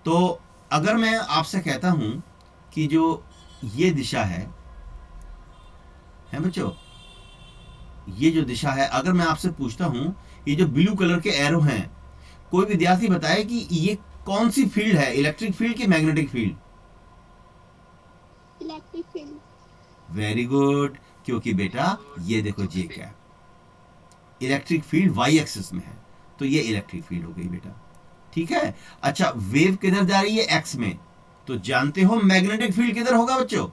तो अगर मैं आपसे कहता हूं कि जो ये दिशा है बच्चों, ये जो दिशा है, अगर मैं आपसे पूछता हूं ये जो ब्लू कलर के एरो हैं, कोई विद्यार्थी बताए कि ये कौन सी फील्ड है, इलेक्ट्रिक फील्ड की magnetic field? Electric field. Very good, क्योंकि बेटा ये देखो j cap, electric field y axis में है, तो ये इलेक्ट्रिक फील्ड हो गई बेटा। ठीक है। अच्छा, वेव किधर जा रही है? एक्स में। तो जानते हो मैग्नेटिक फील्ड किधर होगा बच्चों?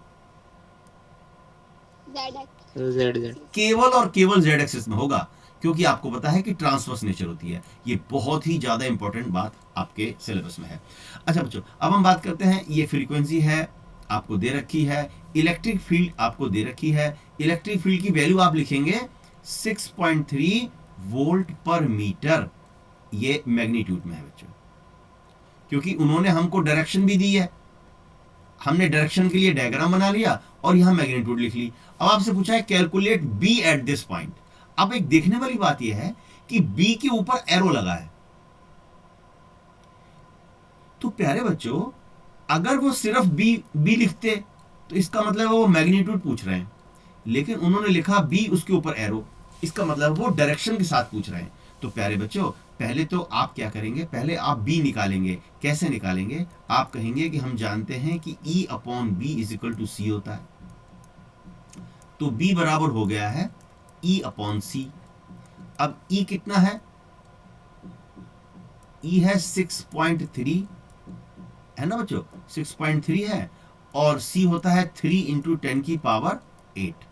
Z axis. Z Z. केवल और केवल जेड एक्सिस में होगा, क्योंकि आपको पता है कि ट्रांसवर्स नेचर होती है। ये बहुत ही ज्यादा इंपॉर्टेंट बात आपके सिलेबस में है। अच्छा बच्चों, अब हम बात करते हैं, ये फ्रीक्वेंसी है आपको दे रखी है, इलेक्ट्रिक फील्ड आपको दे रखी है। इलेक्ट्रिक फील्ड की वैल्यू आप लिखेंगे 6.3 वोल्ट पर मीटर, ये मैग्नीट्यूड में है बच्चों, क्योंकि उन्होंने हमको डायरेक्शन भी दी है, हमने डायरेक्शन के लिए डायग्राम बना लिया और यहां मैग्नीट्यूड लिख ली। अब आपसे पूछा है calculate B at this point. अब एक देखने वाली बात यह है कि बी के ऊपर एरो लगा है, तो प्यारे बच्चों अगर वो सिर्फ बी बी लिखते तो इसका मतलब वो मैग्नीट्यूड पूछ रहे हैं, लेकिन उन्होंने लिखा बी उसके ऊपर एरो, इसका मतलब वो डायरेक्शन के साथ पूछ रहे हैं। तो प्यारे बच्चों पहले तो आप क्या करेंगे, पहले आप बी निकालेंगे। कैसे निकालेंगे? आप कहेंगे कि हम जानते हैं कि E upon B is equal to C होता है, तो बी बराबर हो गया है E अपॉन सी। अब E कितना है? E है 6.3, है ना बच्चों, 6.3 है, और C होता है 3 इंटू 10 की पावर 8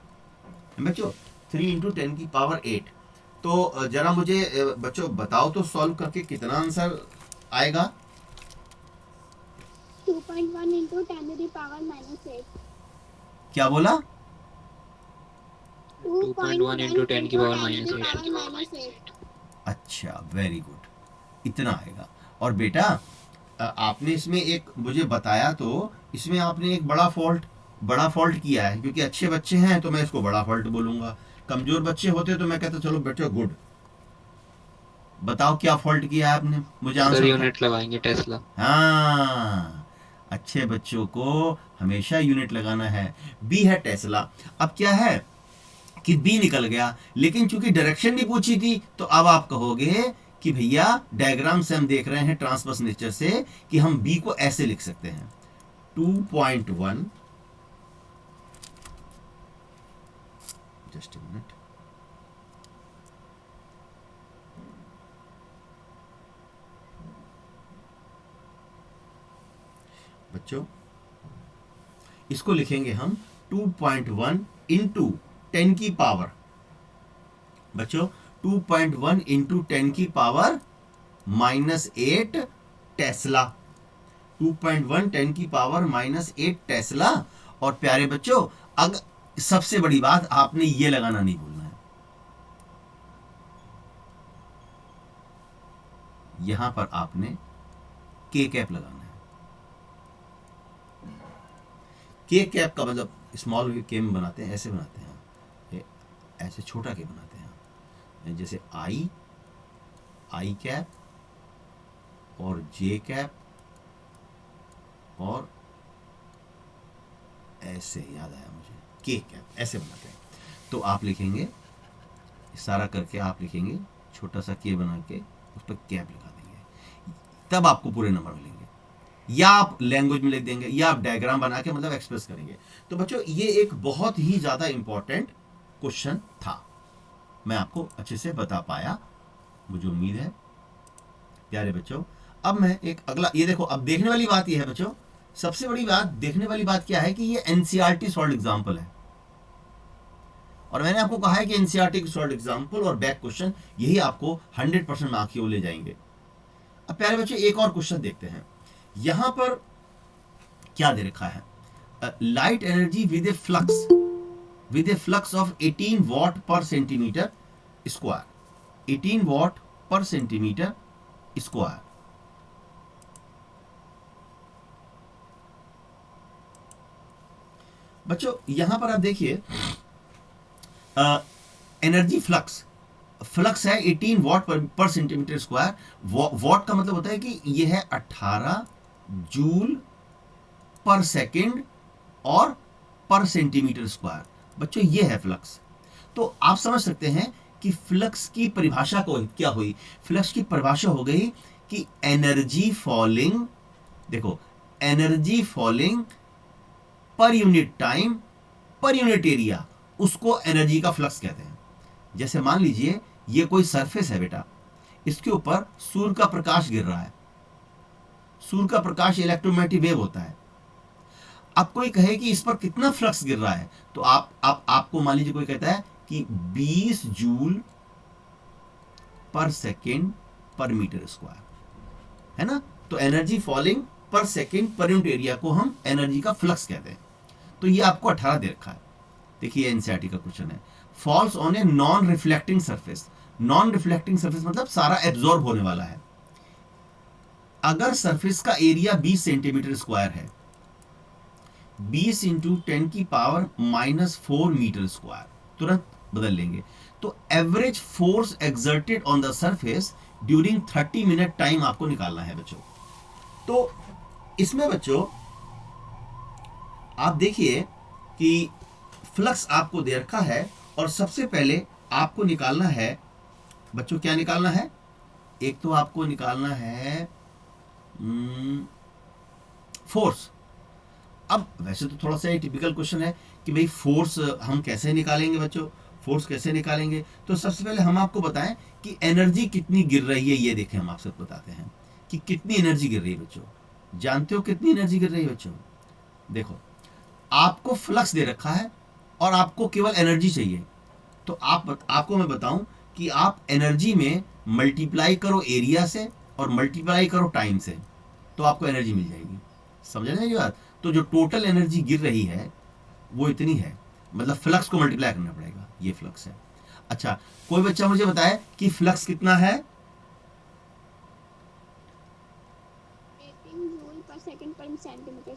बच्चों, 3 इंटू 10 की पावर 8। तो जरा मुझे बच्चों बताओ तो सॉल्व करके कितना आंसर आएगा? 2.1 इंटू 10⁻⁻8। क्या बोला? 2.1 इंटू 10 की पावर माइनस 8। -8। अच्छा, वेरी गुड, इतना आएगा। और बेटा आपने इसमें एक मुझे बताया, तो इसमें आपने एक बड़ा फॉल्ट किया है, क्योंकि अच्छे बच्चे हैं तो मैं इसको बड़ा फॉल्ट बोलूंगा, कमजोर बच्चे होते तो मैं कहता चलो बेटे गुड। बताओ क्या फॉल्ट किया है आपने, मुझे सर आंसर बताओ। यूनिट लगाएंगे टेस्ला। हाँ, अच्छे बच्चों को हमेशा यूनिट लगाना है। बी है टेस्ला। अब क्या है कि बी निकल गया, लेकिन चूंकि डायरेक्शन भी पूछी थी, तो अब आप कहोगे कि भैया डायग्राम से हम देख रहे हैं ट्रांसवर्स नेचर से कि हम बी को ऐसे लिख सकते हैं 2.1, जस्ट ए मिनट, बच्चों इसको लिखेंगे हम 2.1 इंटू 10 की पावर, बच्चों 2.1 इंटू 10 की पावर -8 टेस्ला, 2.1 10 की पावर -8 टेस्ला। और प्यारे बच्चों अगर सबसे बड़ी बात, आपने ये लगाना नहीं भूलना है, यहां पर आपने के कैप लगाना है। के कैप का मतलब स्मॉल के में बनाते हैं, ऐसे बनाते हैं, ये ऐसे छोटा के बनाते हैं, जैसे आई कैप और जे कैप, और ऐसे याद आया मुझे, के कैप ऐसे बनाते हैं। तो आप लिखेंगे सारा करके, आप लिखेंगे छोटा सा के बना के उस पर कैप लगा देंगे, तब आपको पूरे नंबर मिलेंगे, या आप लैंग्वेज में लिख देंगे, या आप डायग्राम बना के मतलब एक्सप्रेस करेंगे। तो बच्चों ये एक बहुत ही ज्यादा इंपॉर्टेंट क्वेश्चन था, मैं आपको अच्छे से बता पाया, मुझे उम्मीद है। प्यारे बच्चों अब मैं एक अगला, ये देखो, अब देखने वाली बात यह है बच्चों, सबसे बड़ी बात देखने वाली बात क्या है कि ये एनसीईआरटी सॉल्व एग्जाम्पल है, और मैंने आपको कहा है कि एनसीईआरटी की सॉल्व एग्जाम्पल और बैक क्वेश्चन यही आपको 100% मार्क्स की ओर ले जाएंगे। अब प्यारे बच्चों एक और क्वेश्चन देखते हैं, यहां पर क्या दे रखा है, light energy with A flux of 18 what पर सेंटीमीटर स्क्वायर, 18 वॉट पर सेंटीमीटर स्क्वायर। बच्चों यहां पर आप देखिए एनर्जी फ्लक्स है 18 वॉट पर सेंटीमीटर स्क्वायर। वॉट का मतलब होता है कि यह है 18 जूल पर सेकेंड और पर सेंटीमीटर स्क्वायर। बच्चों ये है फ्लक्स। तो आप समझ सकते हैं कि फ्लक्स की परिभाषा को क्या हुई। फ्लक्स की परिभाषा हो गई कि एनर्जी फॉलिंग, देखो energy falling per unit time per unit area, उसको एनर्जी का फ्लक्स कहते हैं। जैसे मान लीजिए ये कोई सरफेस है बेटा, इसके ऊपर सूर्य का प्रकाश गिर रहा है। सूर्य का प्रकाश इलेक्ट्रोमैग्नेटिक वेव होता है। अब कोई कहे कि इस पर कितना फ्लक्स गिर रहा है, तो आपको मान लीजिए कोई कहता है कि 20 जूल पर सेकेंड पर मीटर स्क्वायर, है ना। तो एनर्जी फॉलिंग पर सेकेंड पर यूनिट एरिया को हम एनर्जी का फ्लक्स कहते हैं। तो ये आपको 18 दे रखा है। देखिए एनसीईआरटी का क्वेश्चन है, falls on a non reflecting surface. Non reflecting surface मतलब सारा एब्जॉर्ब होने वाला है। अगर सरफेस का एरिया 20 सेंटीमीटर स्क्वायर है, 20 इंटू 10 की पावर -4 मीटर स्क्वायर, तुरंत बदल लेंगे। तो average force exerted on the surface during 30 minute time आपको निकालना है बच्चों। तो इसमें बच्चों आप देखिए कि फ्लक्स आपको दे रखा है और सबसे पहले आपको निकालना है बच्चों, क्या निकालना है? एक तो आपको निकालना है फोर्स। अब वैसे तो थोड़ा सा टिपिकल क्वेश्चन है कि भाई फोर्स हम कैसे निकालेंगे बच्चों, फोर्स कैसे निकालेंगे? तो सबसे पहले हम आपको बताएं कि एनर्जी कितनी गिर रही है। ये देखें, हम आपसे बताते हैं कि कितनी एनर्जी गिर रही है बच्चों। जानते हो कितनी एनर्जी गिर रही है बच्चों? देखो आपको फ्लक्स दे रखा है और आपको केवल एनर्जी चाहिए। तो आपको मैं बताऊं कि आप एनर्जी में मल्टीप्लाई करो एरिया से और मल्टीप्लाई करो टाइम से, तो आपको एनर्जी मिल जाएगी। समझ रहे हैं ये बात? तो जो टोटल एनर्जी गिर रही है वो इतनी है, मतलब फ्लक्स को मल्टीप्लाई करना पड़ेगा, ये फ्लक्स है। अच्छा, कोई बच्चा मुझे बताए कि फ्लक्स कितना है? 18 जूल पर सेकंड पर सेंटीमीटर।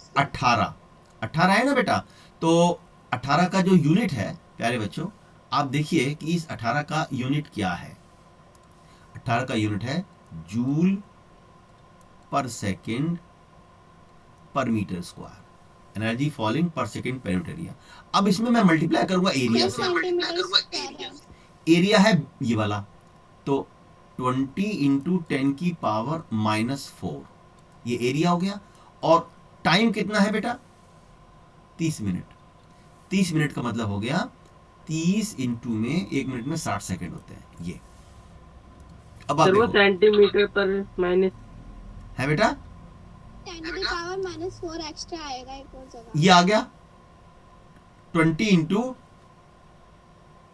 18 है ना बेटा। तो 18 का जो यूनिट है प्यारे बच्चों, आप देखिए कि इस 18 का यूनिट क्या है। 18 का यूनिट है जूल पर सेकेंड पर मीटर स्क्वायर। एनर्जी फॉलिंग पर सेकेंड पर यूनिट एरिया। अब इसमें मैं मल्टीप्लाई करूंगा एरिया से। एरिया है ये वाला, तो 20 इंटू 10 की पावर -4, ये एरिया हो गया। और टाइम कितना है बेटा? 30 मिनट। 30 मिनट का मतलब हो गया 30 इंटू में 1 मिनट में 60 सेकेंड होते हैं ये। अब आप देखो सेंटीमीटर पर माइनस है बेटा, 10 to the power -4 एक्स्ट्रा आएगा एक और जगह। ये आ गया 20 इंटू,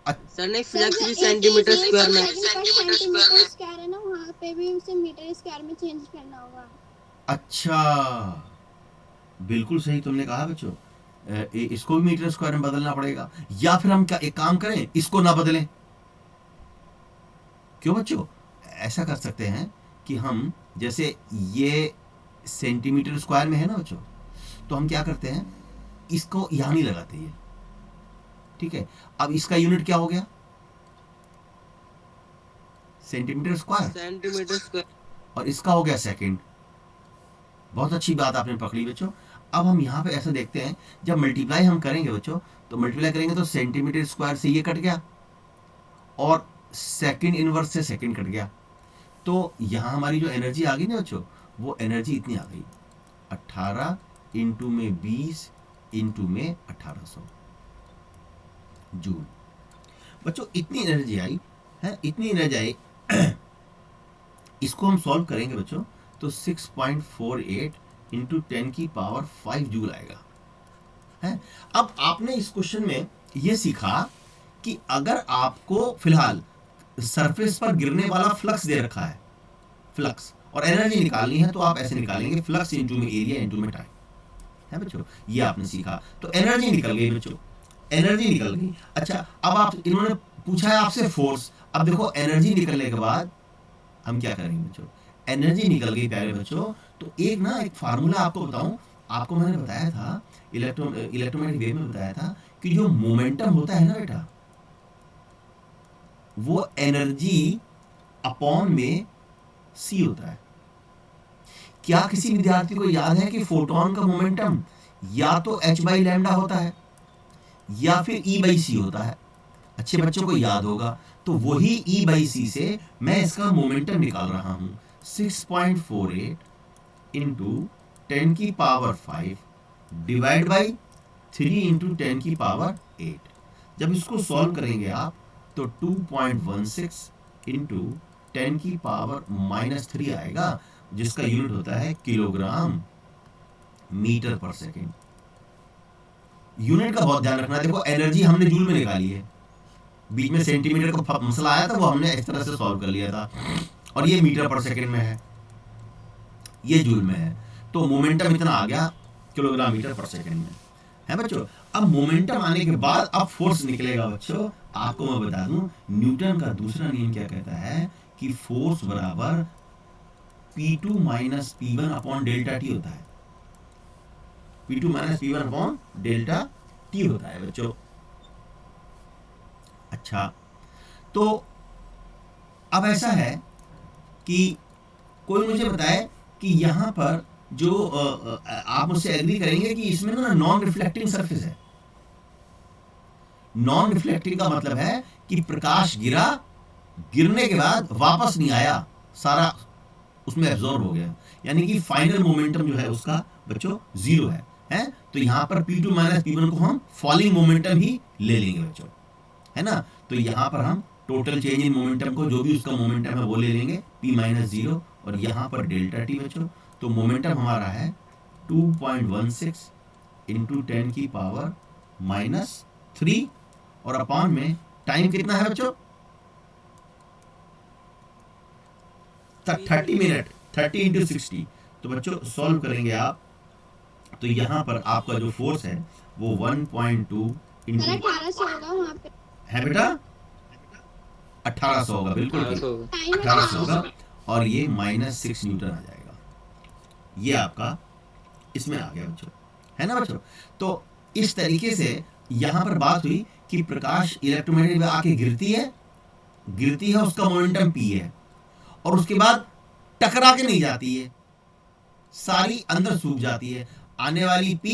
सर ने फ्लक्स भी सेंटीमीटर स्क्वायर में। सेंटीमीटर स्क्वायर है ना, वहाँ पे भी उसे मीटर स्क्वायर में चेंज करना होगा। अच्छा बिल्कुल सही तुमने कहा बच्चों। इसको भी मीटर स्क्वायर में बदलना पड़ेगा, या फिर हम क्या एक काम करें, इसको ना बदलें। क्यों बच्चों? ऐसा कर सकते हैं कि हम जैसे ये सेंटीमीटर स्क्वायर में है ना बच्चों, तो हम क्या करते हैं, इसको यहां नहीं लगाते ये, ठीक है। अब इसका यूनिट क्या हो गया? सेंटीमीटर स्क्वायर, और इसका हो गया सेकंड। बहुत अच्छी बात आपने पकड़ी बच्चों। अब हम यहाँ पे ऐसा देखते हैं, जब मल्टीप्लाई हम करेंगे बच्चों, तो मल्टीप्लाई करेंगे तो सेंटीमीटर स्क्वायर से ये कट गया और सेकंड इनवर्स से सेकंड कट गया। तो यहाँ हमारी जो एनर्जी आ गई ना बच्चों, वो एनर्जी इतनी आ गई 18 इंटू में 20 इंटू में 1800 जूल। बच्चों इतनी एनर्जी आई है, इतनी एनर्जी आई। इसको हम सॉल्व करेंगे बच्चों, तो 6.48 इंटू 10 की पावर 5 जूल आएगा है। अब आपने इस क्वेश्चन में यह सीखा कि अगर आपको फिलहाल सरफेस पर गिरने वाला फ्लक्स दे रखा है, फ्लक्स और एनर्जी निकालनी है, तो आप ऐसे निकालेंगे फ्लक्स इंटू में एरिया इंटू में टाइम, है बच्चों। ये आपने सीखा। तो एनर्जी निकल गई बच्चों, एनर्जी निकल गई। अच्छा, अब आप इन्होंने पूछा है आपसे फोर्स। अब देखो एनर्जी निकलने के बाद हम क्या करेंगे बच्चों? एनर्जी निकल गई प्यारे बच्चों, तो एक फार्मूला आपको बताऊं, आपको मैंने बताया था इलेक्ट्रोमैग्नेटिक वेव में बताया था कि जो मोमेंटम होता है ना बेटा, वो एनर्जी अपॉन में सी होता है। क्या किसी विद्यार्थी को याद है कि फोटोन का मोमेंटम या तो h बाई लैम्डा होता है या फिर E बाई सी होता है? अच्छे बच्चों को याद होगा। तो वही E बाई सी से मैं इसका मोमेंटम निकाल रहा हूं 6.48 इंटू 10 की पावर 5 डिवाइड बाई 3 इंटू 10 की पावर 8। जब इसको सॉल्व करेंगे आप तो 2.16 इंटू 10 की पावर -3 आएगा, जिसका यूनिट होता है किलोग्राम मीटर पर सेकेंड। यूनिट का बहुत ध्यान रखना। देखो एनर्जी हमने जूल में निकाली है, बीच में सेंटीमीटर का मसला आया था, वो हमने इस तरह से सॉल्व कर लिया था, और ये मीटर पर सेकेंड में है, ये जूल में है। तो मोमेंटम इतना आ गया किलोग्राम मीटर पर सेकेंड में है बच्चों। अब मोमेंटम आने के बाद अब फोर्स निकलेगा बच्चों। आपको मैं बता दूं न्यूटन का दूसरा नियम क्या कहता है कि फोर्स बराबर P2 minus P1 upon delta T होता है। P2 minus P1 upon delta T होता है बच्चों। अच्छा, तो अब ऐसा है कि कोई मुझे बताए कि यहां पर जो आप मुझसे एग्री करेंगे कि इसमें ना नॉन रिफ्लेक्टिंग सरफेस है। नॉन रिफ्लेक्टिंग का मतलब है कि प्रकाश गिरा, गिरने के बाद वापस नहीं आया, सारा उसमें एब्जॉर्ब हो गया, यानी कि फाइनल मोमेंटम जो है उसका बच्चों जीरो है। तो यहां पर P2 माइनस P1 को हम फॉलिंग मोमेंटम ही ले लेंगे बच्चों, है ना। तो यहां पर हम टोटल चेंज इन मोमेंटम को, जो भी उसका मोमेंटम है वो ले लेंगे P माइनस 0, और यहां पर डेल्टा टी बच्चों। तो मोमेंटम हमारा है 2.16 इंटू 10 की पावर -3, और अपॉन में टाइम कितना है बच्चों 30 मिनट, 30 इंटू 60। तो बच्चों सॉल्व करेंगे आप तो यहां पर आपका जो फोर्स है वो 1.2 इंटू 1800 होगा वहाँ पे। है बेटा 1800 होगा, बिल्कुल ठीक, 1800 1800 होगा, और ये -6 न्यूटन आ जाएगा। ये आपका इसमें आ गया बच्चों, है ना बच्चों। तो इस तरीके से यहां पर बात हुई कि प्रकाश इलेक्ट्रोमैग्नेटिक वेव आके गिरती है, उसका मोमेंटम p है, और उसके बाद टकरा के नहीं जाती है, सारी अंदर सूख जाती है, आने वाली p,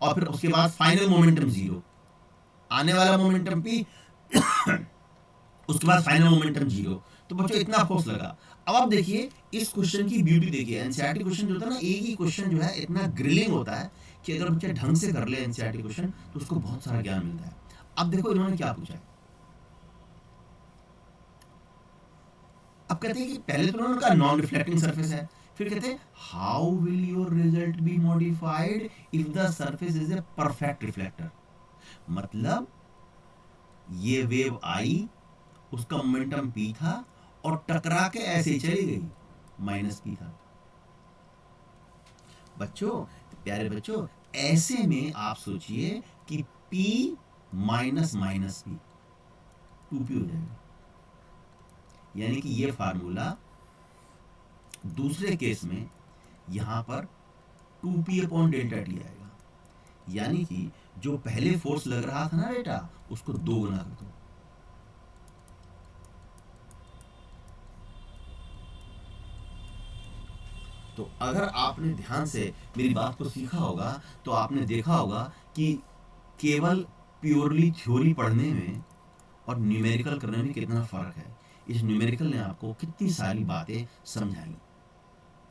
और फिर उसके बाद फाइनल मोमेंटम 0, आने वाला मोमेंटम p उसके बाद फाइनल मोमेंटम 0। तो बच्चों इतना फोर्स लगा। अब आप देखिए इस क्वेश्चन की ब्यूटी देखिए। एनसीईआरटी क्वेश्चन जो होता है ना, एक ही क्वेश्चन जो है इतना ग्रिलिंग होता है कि अगर बच्चा ढंग से कर ले एनसीईआरटी क्वेश्चन तो उसको बहुत सारा ज्ञान मिलता है। अब देखो इन्होंने क्या पूछा है। अब कहते हैं कि पहले तो उन्होंने कहा नॉन रिफ्लेक्टिंग सरफेस है, फिर कहते हैं how will your result be modified if the surface is a perfect reflector. मतलब ये वेव आई, उसका मोमेंटम p था, और टकरा के ऐसे चली गई, -p था। बच्चों, प्यारे बच्चों, ऐसे में आप सोचिए कि p माइनस -p 2p हो जाएगा, यानी कि ये फार्मूला दूसरे केस में यहां पर 2p अपॉन डेल्टा टी आएगा, यानी कि जो पहले फोर्स लग रहा था ना बेटा, उसको 2 गुना कर दो। तो अगर आपने ध्यान से मेरी बात को सीखा होगा तो आपने देखा होगा कि केवल प्योरली थ्योरी पढ़ने में और न्यूमेरिकल करने में कितना फर्क है। इस न्यूमेरिकल ने आपको कितनी सारी बातें समझाई।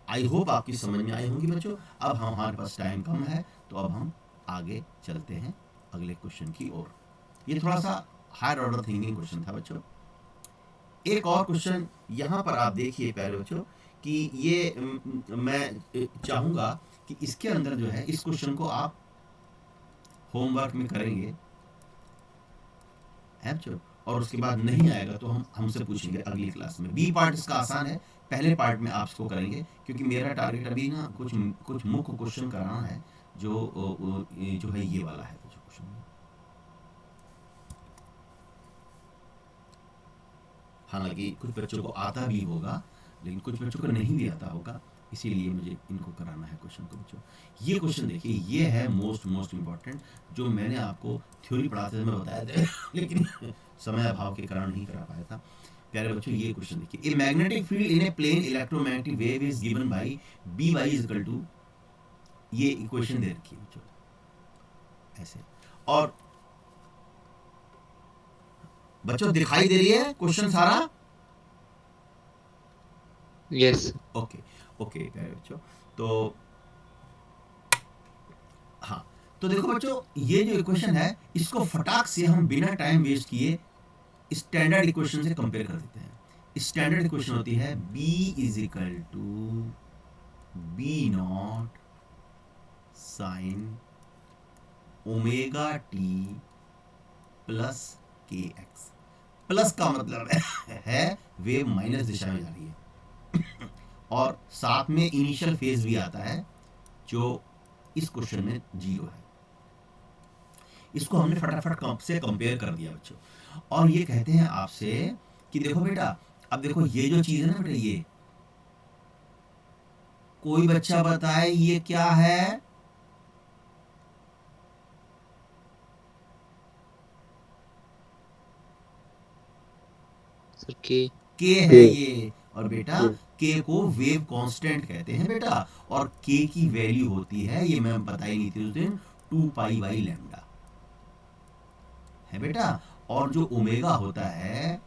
आई होप आपकी समझ में आई होंगी बच्चों। अब हमारे पास टाइम कम है, तो अब हम आगे चलते हैं अगले क्वेश्चन की ओर। ये थोड़ा सा हायर ऑर्डर थिंकिंग क्वेश्चन था बच्चों। एक और क्वेश्चन यहाँ पर आप देखिए प्यारे बच्चों कि ये मैं चाहूंगा कि इसके अंदर जो है इस क्वेश्चन को आप होमवर्क में करेंगे है बच्चों, और उसके बाद नहीं आएगा तो हम हमसे पूछेंगे अगली क्लास में। बी पार्ट इसका आसान है, पहले पार्ट में आप इसको करेंगे, क्योंकि मेरा टारगेट अभी ना कुछ मुख्य क्वेश्चन कराना है जो है ये वाला है क्वेश्चन। हालांकि कुछ बच्चों को आता भी होगा, लेकिन कुछ बच्चों को नहीं भी आता होगा, इसीलिए मुझे इनको कराना है क्वेश्चन को बच्चों। ये क्वेश्चन देखिए, ये है मोस्ट इम्पॉर्टेंट, जो मैंने आपको थ्योरी पढ़ाते समय बताया था लेकिन समय अभाव के कारण नहीं करा पाया था। प्यारे बच्चों ये क्वेश्चन देखिए, a magnetic field in a plane electromagnetic wave is given by B Y is equal to, ये इक्वेशन दे रखी है बच्चों ऐसे। और बच्चों दिखाई दे रही है क्वेश्चन सारा? यस ओके ओके प्यारे बच्चों, तो हाँ, तो देखो बच्चों ये जो इक्वेशन है इसको फटाक से हम बिना टाइम वेस्ट किए स्टैंडर्ड इक्वेशन से कंपेयर कर देते हैं। स्टैंडर्ड इक्वेशन होती है b is equal to B naught sine omega t plus k x. Plus का मतलब है वेव माइनस दिशा में जा रही है और साथ में इनिशियल फेज भी आता है जो इस क्वेश्चन में 0 है। इसको हमने फटाफट से कंपेयर कर दिया बच्चों, और ये कहते हैं आपसे कि देखो बेटा, अब देखो ये जो चीज है ना बेटा, ये कोई बच्चा बताए ये क्या है? सर के है ये, और बेटा के को वेव कांस्टेंट कहते हैं बेटा, और के की वैल्यू होती है, ये मैं बताई नहीं थी उस दिन, 2 पाई बाई लैम्डा है बेटा। और जो ओमेगा होता है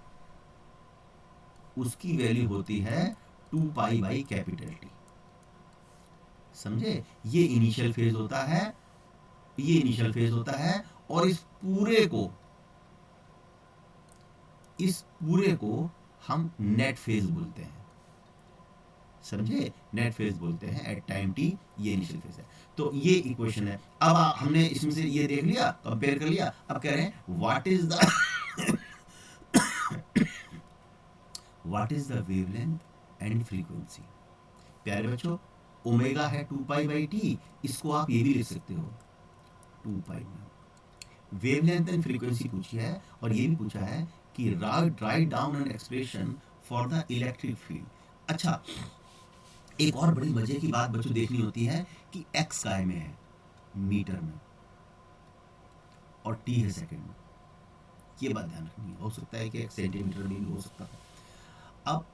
उसकी वैल्यू होती है 2 पाई बाई कैपिटल टी। समझे? ये इनिशियल फेज होता है, ये इनिशियल फेज होता है, और इस पूरे को हम नेट फेज बोलते हैं। समझे? नेट फेज बोलते हैं एट टाइम टी, ये इनिशियल फेज है। तो ये इक्वेशन है। अब हमने इसमें से ये देख लिया, कंपेयर कर लिया। अब कह रहे हैं what is the wavelength and frequency. प्यारे बच्चों, ओमेगा है 2 पाई बाई टी, इसको आप ये भी लिख सकते हो 2 पाई में। वेवलेंथ एंड फ्रीक्वेंसी पूछी है, और ये भी पूछा है कि write down an expression for the electric field. अच्छा, एक और बड़ी मजे की बात बच्चों देखनी होती है कि एक्स काय में है मीटर में और टी है सेकंड में। ये बात ध्यान रखनी है। हो सकता है कि एक सेंटीमीटर में भी हो सकता है। अब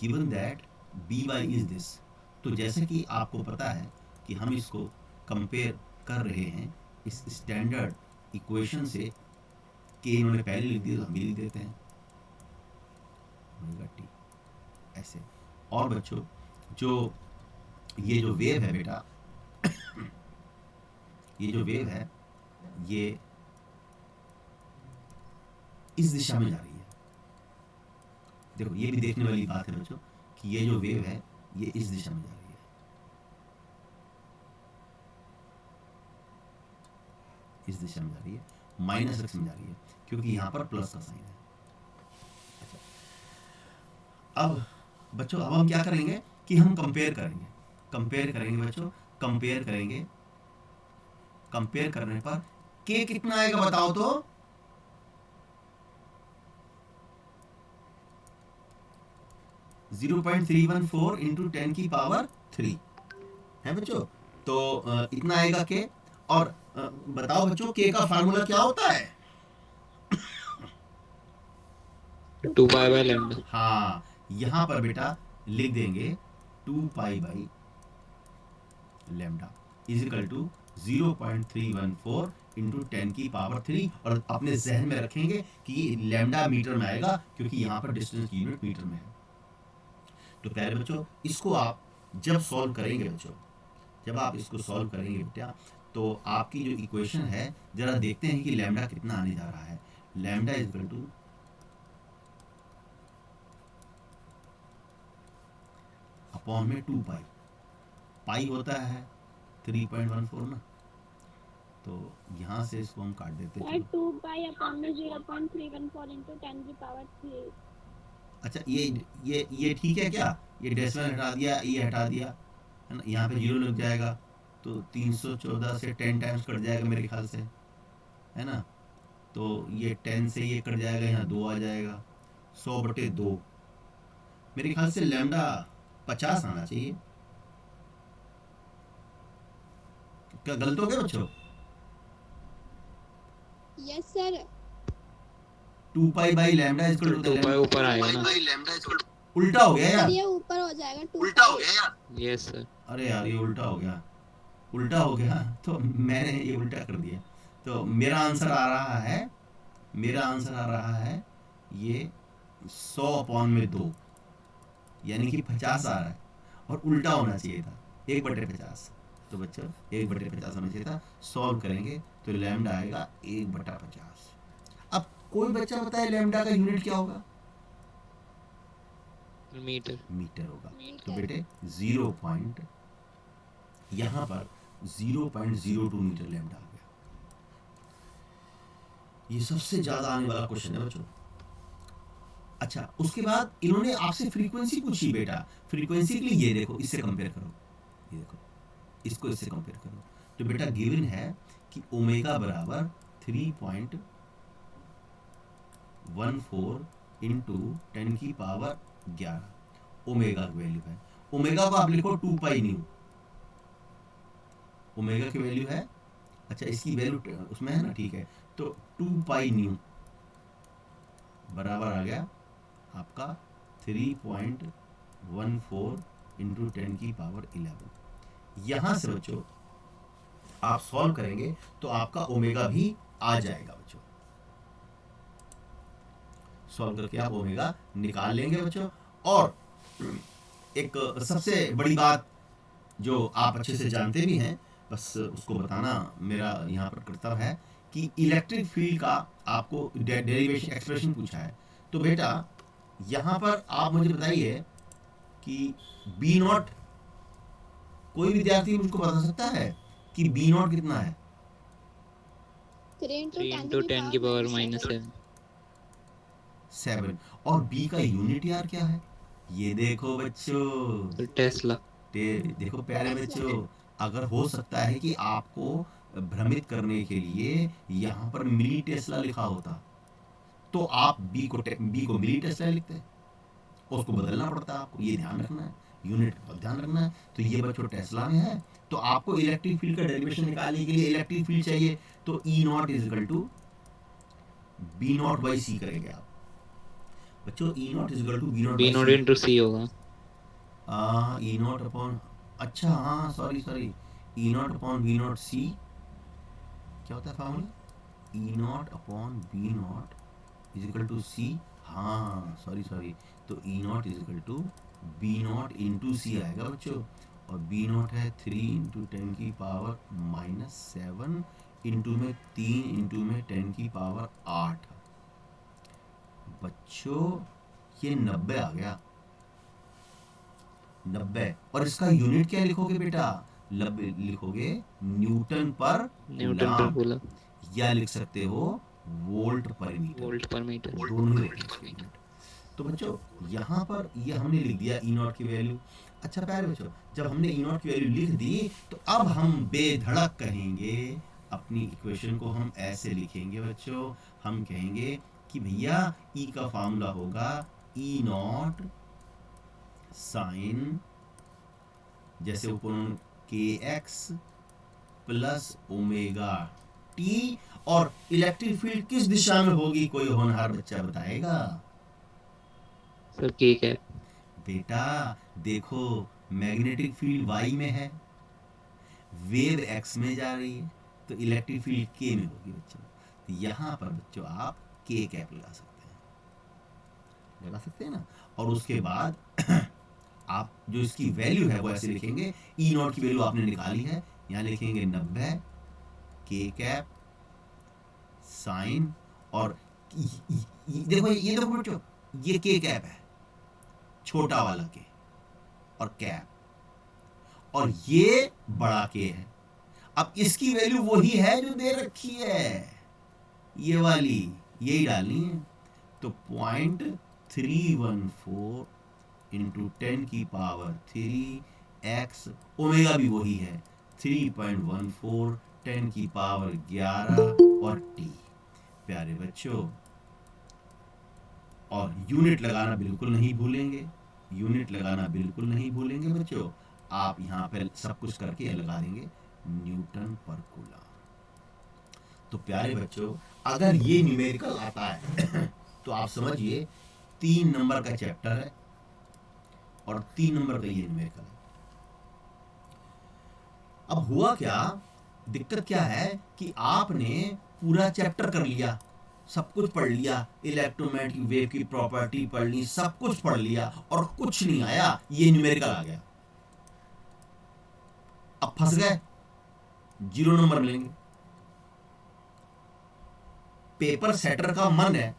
given that B Y is this, तो जैसे कि आपको पता है कि हम इसको कंपेयर कर रहे हैं इस स्टैंडर्ड इक्वेशन से, कि इन्होंने पहले लिख दिया तो हम भी लिख देते हैं ओमेगा टी ऐसे। और बच्चों जो ये जो वेव है बेटा, ये जो वेव है ये इस दिशा में जा रही है। देखो ये भी देखने वाली बात है बच्चों कि ये जो वेव है ये इस दिशा में जा रही है, इस दिशा में जा रही है, माइनस एक्स में जा रही है, क्योंकि यहाँ पर प्लस का साइन है। अच्छा, अब बच्चों अब हम क्या करेंगे कि हम कंपेयर करेंगे बच्चों, कंपेयर करने पर के कितना आएगा बताओ तो? 0.314 इंटू 10 की पावर 3 है बच्चों। तो इतना आएगा के। और बताओ बच्चों के का फार्मूला क्या होता है? 2 पाई बाई लैम्डा। हाँ, यहाँ पर बेटा लिख देंगे 2 pi by lambda is equal to 0.314 into 10 की पावर 3, और अपने जहन में रखेंगे कि लैम्डा मीटर में आएगा क्योंकि यहाँ पर डिस्टेंस की यूनिट मीटर में है। तो प्यारे बच्चों, इसको आप जब सॉल्व करेंगे बच्चों, जब आप इसको सॉल्व करेंगे बेटा, तो आपकी जो इक्वेशन है जरा देखते हैं कि लैम्डा कितना आने जा रहा है। Lambda is equal two upon में 2 पाई, पाई होता है 3.14 ना, तो यहाँ से इसको हम काट देते हैं। 2 पाई अपॉन में 0.314 into 10 की पावर 3। अच्छा, ये ठीक है क्या? ये डेसिमल हटा दिया, ये हटा दिया है ना, यहाँ पे 0 लग जाएगा, तो 314 से 10 टाइम्स कट जाएगा मेरे ख्याल से, है ना। तो ये 10 से ये कट जाएगा, यहाँ 2 आ जाएगा, 100/2। मेरे ख्याल से लैम्डा 50 आना चाहिए। क्या गलत हो गया बच्चों? Yes sir. 2 pi by lambda equal to 2 pi ऊपर आएगा ना। उल्टा हो गया सर यार, ये ऊपर हो जाएगा 2 यस सर। अरे यार ये उल्टा हो गया, उल्टा हो गया, तो मैंने ये उल्टा कर दिया। तो मेरा आंसर आ रहा है, मेरा आंसर आ रहा है ये 100/2, यानी कि 50 आ रहा है, और उल्टा होना चाहिए था 1/50। तो बच्चों 1/50 होना चाहिए था। सॉल्व करेंगे तो लैम्डा आएगा 1/50। अब कोई बच्चा बताए लैम्डा का यूनिट क्या होगा? मीटर। मीटर होगा। तो बेटे 0 पॉइंट, यहाँ पर 0.02 मीटर लैम्डा आ गया। ये सबसे ज्यादा आने वाला क्वेश्चन है बच्चों। अच्छा, उसके बाद इन्होंने आपसे फ्रीक्वेंसी पूछी बेटा। फ्रीक्वेंसी के लिए ये देखो, इससे कंपेयर करो, ये देखो, इसको इससे कंपेयर करो। तो बेटा गिवन है कि ओमेगा बराबर 3.14 इंटू 10 की पावर 11 ओमेगा की वैल्यू है। ओमेगा को आप लिखो 2 पाई न्यू, ओमेगा की वैल्यू है, अच्छा इसकी वैल्यू उसमें है ना, ठीक है। तो 2 पाई न्यू बराबर आ गया आपका 3.14 इंटू 10 की पावर 11। यहां से बच्चों आप सॉल्व करेंगे तो आपका ओमेगा भी आ जाएगा बच्चों। सॉल्व करके आप ओमेगा निकाल लेंगे बच्चों। और एक सबसे बड़ी बात जो आप अच्छे से जानते भी हैं, बस उसको बताना मेरा यहाँ पर कर्तव्य है कि इलेक्ट्रिक फील्ड का आपको डेरिवेशन एक्सप्रेशन पूछा है। तो बेटा यहाँ पर आप मुझे बताइए कि बी नॉट, कोई विद्यार्थी मुझको बता सकता है कि बी नॉट कितना है? 3 इंटू 10 की पावर -7। और बी का यूनिट यार क्या है? ये देखो बच्चों, टेस्ला। देखो प्यारे बच्चों, अगर हो सकता है कि आपको भ्रमित करने के लिए यहाँ पर मिली टेस्ला लिखा होता तो आप बी को मिली टेस्ला लिखते, उसको बदलना पड़ता है आपको। ये ध्यान रखना है, यूनिट का ध्यान रखना है। तो ये बच्चों टेस्ला में है। तो आपको इलेक्ट्रिक फील्ड का डेरिवेशन निकालने के लिए इलेक्ट्रिक फील्ड चाहिए, तो E naught is equal to B naught by C करेंगे आप बच्चों। E naught is equal to B naught into C होगा। ई नॉट अपॉन, अच्छा हाँ sorry, E naught upon B naught C क्या होता है formula? E naught upon B naught is equal to C, हाँ सॉरी, तो E naught is equal to B naught into C आएगा बच्चों। और बी नॉट है 3 इंटू 10 की पावर -7 इंटू में 3 इंटू में 10 की पावर 8 बच्चों। ये 90 आ गया, 90। और इसका यूनिट क्या लिखोगे बेटा? लिखोगे न्यूटन पर कूलम, या लिख सकते हो वोल्ट पर मीटर, दोनों ही रखेंगे। तो बच्चों यहाँ पर ये हमने लिख दिया ई नॉट की वैल्यू। अच्छा प्यारे बच्चों, जब हमने ई नॉट की वैल्यू लिख दी तो अब हम बेधड़क कहेंगे, अपनी इक्वेशन को हम ऐसे लिखेंगे बच्चों। हम कहेंगे कि भैया ई का फॉर्मूला होगा ई नॉट साइन, जैसे ऊपर के एक्स प्लस ओमेगा टी। और इलेक्ट्रिक फील्ड किस दिशा में होगी, कोई होनहार बच्चा बताएगा? सर के कैप। बेटा देखो, मैग्नेटिक फील्ड वाई में है, वेव एक्स में जा रही है, तो इलेक्ट्रिक फील्ड के में होगी बच्चों। तो यहाँ पर बच्चों आप के कैप लगा सकते हैं ना। और उसके बाद आप जो इसकी वैल्यू है वो ऐसे लिखेंगे, ई नॉट की वैल्यू आपने निकाली है, यहाँ लिखेंगे 90 के कैप साइन, और देखो ये देखो बच्चों, ये के कैप है छोटा वाला के, और कैप, और ये बड़ा के है। अब इसकी वैल्यू वही है जो दे रखी है, ये वाली, यही डालनी है। तो 0.314 इंटू 10 की पावर 3 एक्स, ओमेगा भी वही है 3.14 10 की पावर 11 और टी। प्यारे बच्चों, और यूनिट लगाना बिल्कुल नहीं भूलेंगे, यूनिट लगाना बिल्कुल नहीं भूलेंगे बच्चों। आप यहाँ पर सब कुछ करके लगा देंगे न्यूटन पर कूलम। तो प्यारे बच्चों, अगर ये न्यूमेरिकल आता है तो आप समझिए 3 नंबर का चैप्टर है और 3 नंबर का ये न्यूमेरिकल है। अब हुआ क्या, दिक्कत क्या है कि आपने पूरा चैप्टर कर लिया, सब कुछ पढ़ लिया, इलेक्ट्रोमैग्नेटिक वेव की प्रॉपर्टी पढ़ ली, सब कुछ पढ़ लिया और कुछ नहीं आया, ये न्यूमेरिकल आ गया। अब फंस गए, 0 नंबर मिलेंगे। पेपर सेटर का मन है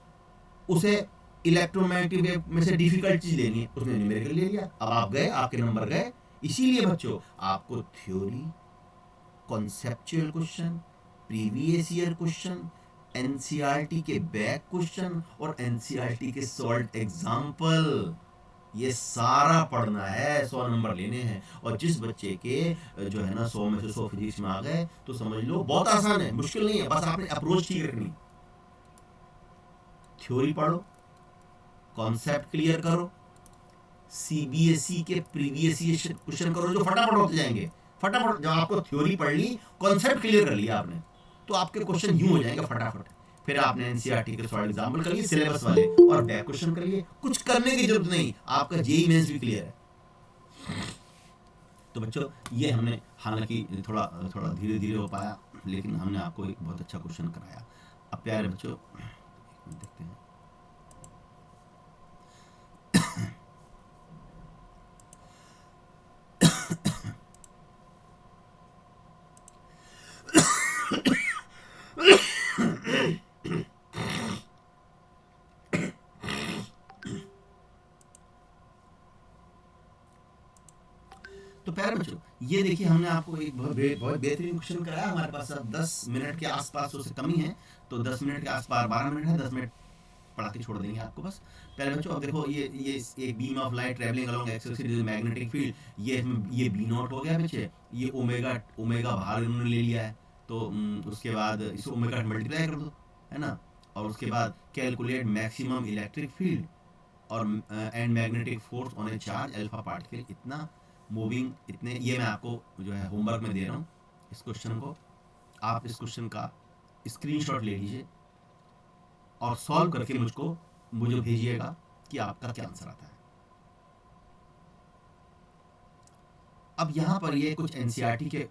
उसे इलेक्ट्रोमैग्नेटिक वेव में से डिफिकल्ट चीज लेनी है, उसने न्यूमेरिकल ले लिया। अब आप गए, आपके नंबर गए। इसीलिए बच्चों आपको theory, conceptual question, previous year question, NCERT के बैक क्वेश्चन और एनसीईआरटी के सॉल्व एग्जाम्पल, ये सारा पढ़ना है, 100 नंबर लेने हैं। और जिस बच्चे के जो है ना 100 में से 100 फिजिक्स में आ गए तो समझ लो बहुत आसान है, मुश्किल नहीं है, बस आपने अप्रोच ठीक रखनी। थ्योरी पढ़ो, कॉन्सेप्ट क्लियर करो, सीबीएसई के प्रीवियस ईयर क्वेश्चन करो जो फटाफट होते जाएंगे। फटाफट जब आपको थ्योरी पढ़ ली, कॉन्सेप्ट क्लियर कर लिया आपने, तो आपके क्वेश्चन यूं हो जाएंगे फटाफट। फिर आपने एनसीईआरटी के सॉल्व एग्जाम्पल कर लिए सिलेबस वाले और बैक क्वेश्चन कर लिए, कुछ करने की जरूरत नहीं, आपका जेईई मेंस भी क्लियर है। तो बच्चों ये हमने हालांकि थोड़ा थोड़ा धीरे धीरे हो पाया, लेकिन हमने आपको एक बहुत अच्छा क्वेश्चन कराया। अब प्यारे बच्चों देखते हैं, तो प्यारे बच्चों ये देखिए हमने आपको एक बहुत बेहतरीन क्वेश्चन कराया। हमारे पास अब 10 मिनट के आसपास उससे कम ही है, तो 10 मिनट के आसपास 12 मिनट है, 10 मिनट पढ़ा के छोड़ देंगे आपको बस। पहले बच्चों अब देखो ये एक beam of light travelling along axis magnetic field, ये बी नॉट हो गया बच्चे, ये ओमेगा बाहर इन्होंने ले लिया है, तो उसके बाद इसे ओमेगा मल्टीप्लाई कर दो, है ना। और उसके बाद कैलकुलेट मैक्सिमम इलेक्ट्रिक फील्ड और and magnetic force on A charge alpha particle, इतना मूविंग, इतने, ये मैं आपको जो है होमवर्क में दे रहा हूँ। इस क्वेश्चन को आप इस क्वेश्चन का स्क्रीनशॉट ले लीजिए और सॉल्व करके मुझे भेजिएगा कि आपका क्या आंसर आता है। अब यहाँ पर ये कुछ एनसीईआरटी के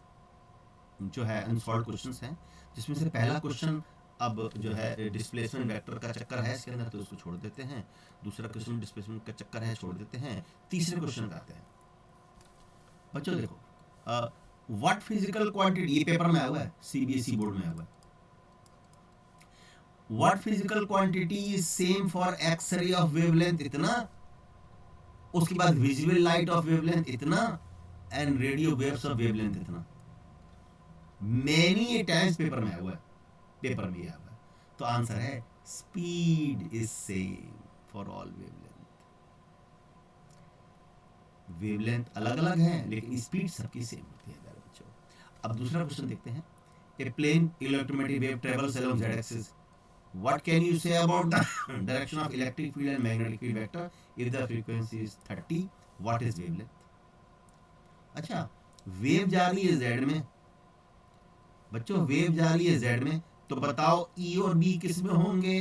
जो है अनसॉल्व क्वेश्चंस हैं, जिसमें से पहला क्वेश्चन अब जो है डिस्प्लेसमेंट वेक्टर का चक्कर है इसके अंदर, तो उसको छोड़ देते हैं। दूसरा क्वेश्चन डिस्प्लेसमेंट का चक्कर है, छोड़ देते हैं। तीसरे क्वेश्चन का आते हैं बच्चों। देखो व्हाट फिजिकल क्वांटिटी, ये पेपर में आया हुआ है, सीबीएसई बोर्ड में आया हुआ है। What physical quantity is same for X ray of wavelength इतना, उसके बाद विजिबल लाइट ऑफ वेवलेंथ इतना and radio waves of wavelength इतना। मेनी टाइम्स पेपर में आया हुआ है, पेपर में आया हुआ है। तो आंसर है speed is same for all wavelength. Wavelength अलग अलग है लेकिन स्पीड सबकी सेम होती है प्यारे बच्चों। अब दूसरा क्वेश्चन देखते हैं। A plane electromagnetic wave travels along z axis, what can you say about the direction of electric field and magnetic field vector if the frequency is 30, what is wavelength? अच्छा, wave जा रही है z में बच्चों, wave जा रही है z में, तो बताओ E और B किस में होंगे?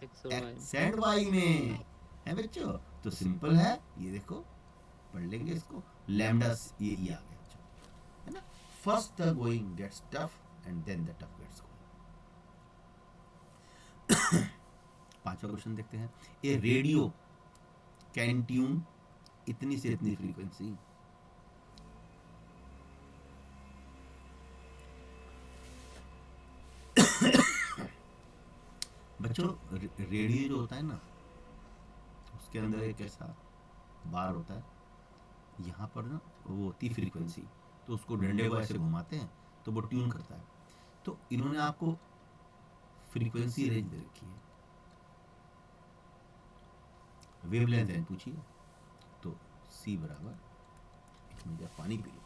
एक्स एंड वाई में है बच्चों। तो सिंपल है, ये देखो पढ़ लेंगे इसको, लैम्डा ये आ गया बच्चों, है ना। First the going gets tough and then the tough gets going. पांचवा क्वेश्चन देखते हैं। ए रेडियो कैन ट्यून इतनी से इतनी फ्रीक्वेंसी, बच्चों रेडियो जो होता है ना, उसके अंदर एक ऐसा बार होता है, यहाँ पर ना वो होती फ्रीक्वेंसी, तो उसको डंडे को ऐसे घुमाते हैं तो वो ट्यून करता है। तो इन्होंने आपको फ्रीक्वेंसी रेंज दे रखी है, वेवलेंथ रेंज पूछिए, तो C बराबर, एक मिनट पानी पी लो।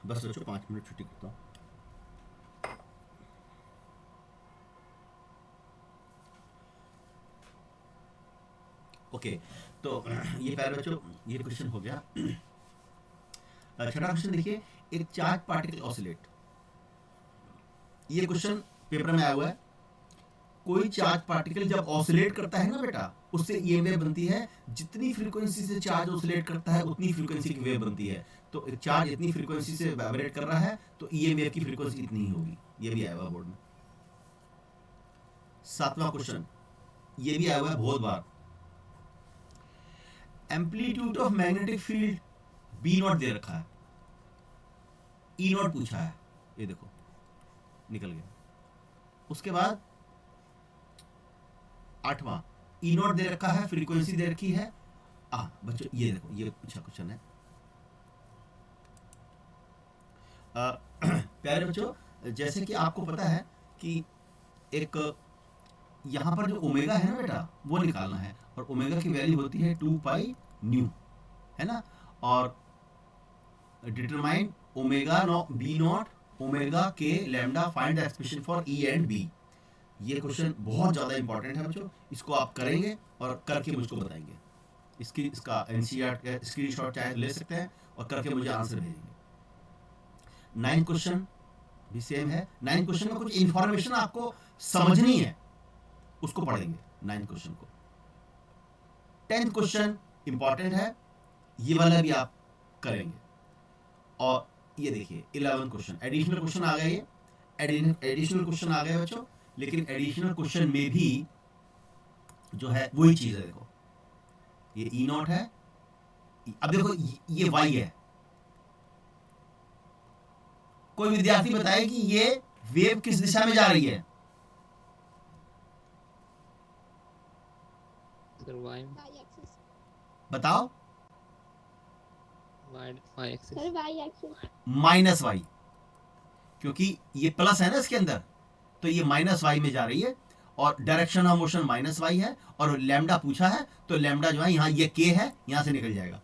बस बच्चों 5 मिनट छुट्टी करता हूँ। ओके, तो ये पहले बच्चों ये क्वेश्चन हो गया। छठा क्वेश्चन देखिए, एक चार्ज पार्टिकल ऑसिलेट। ये क्वेश्चन पेपर में आया हुआ है। कोई चार्ज पार्टिकल जब ऑसिलेट करता है ना बेटा, उससे ये वेव बनती है, जितनी फ्रीक्वेंसी से चार्ज ऑसिलेट करता है उतनी फ्रीक्वेंसी की वेव बनती है। तो एक चार्ज इतनी फ्रीक्वेंसी से वाइब्रेट कर रहा है तो ये वेव की फ्रीक्वेंसी इतनी ही होगी। ये भी आया हुआ बोर्ड में। 7वां क्वेश्चन, ये भी आया हुआ है बहुत बार। Amplitude of magnetic field B naught दे रखा है, ई नॉट पूछा है, ये देखो निकल गया। उसके बाद 8वां, ई नॉट दे रखा है, फ्रीक्वेंसी दे रखी है। बच्चों ये देखो, ये अच्छा क्वेश्चन है। प्यारे बच्चों, जैसे कि आपको पता है कि एक यहां पर जो ओमेगा है ना बेटा, वो निकालना है, और ओमेगा की वैल्यू होती है 2 पाई न्यू, है ना। और determine omega B naught omega के lambda, find the expression for E and B. ये क्वेश्चन बहुत ज़्यादा इंपॉर्टेंट है बच्चों, इसको आप करेंगे और करके मुझको बताएंगे। इसका एनसीईआरटी स्क्रीनशॉट चाहे ले सकते हैं और करके मुझे आंसर भेजेंगे। 9 क्वेश्चन भी सेम है। 9 क्वेश्चन में कुछ इंफॉर्मेशन आपको समझनी है, उसको पढ़ेंगे 9 क्वेश्चन को। 10th क्वेश्चन इंपॉर्टेंट है, ये वाला भी आप करेंगे। और ये देखिए 11 क्वेश्चन, एडिशनल क्वेश्चन आ गए। ये एडिशनल क्वेश्चन आ गए बच्चों, लेकिन एडिशनल क्वेश्चन में भी जो है वही चीज है। देखो ये ई नॉट है, अब देखो ये वाई है। कोई विद्यार्थी बताए कि ये वेव किस दिशा में जा रही है? सर वाई वाई एक्सिस, बताओ। Y axis sir Y axis. Minus Y, क्योंकि ये प्लस है ना इसके अंदर, तो ये माइनस वाई में जा रही है, और direction of motion minus Y है, और लैम्डा पूछा है तो लैम्डा जो है यहाँ ये के है, यहाँ से निकल जाएगा।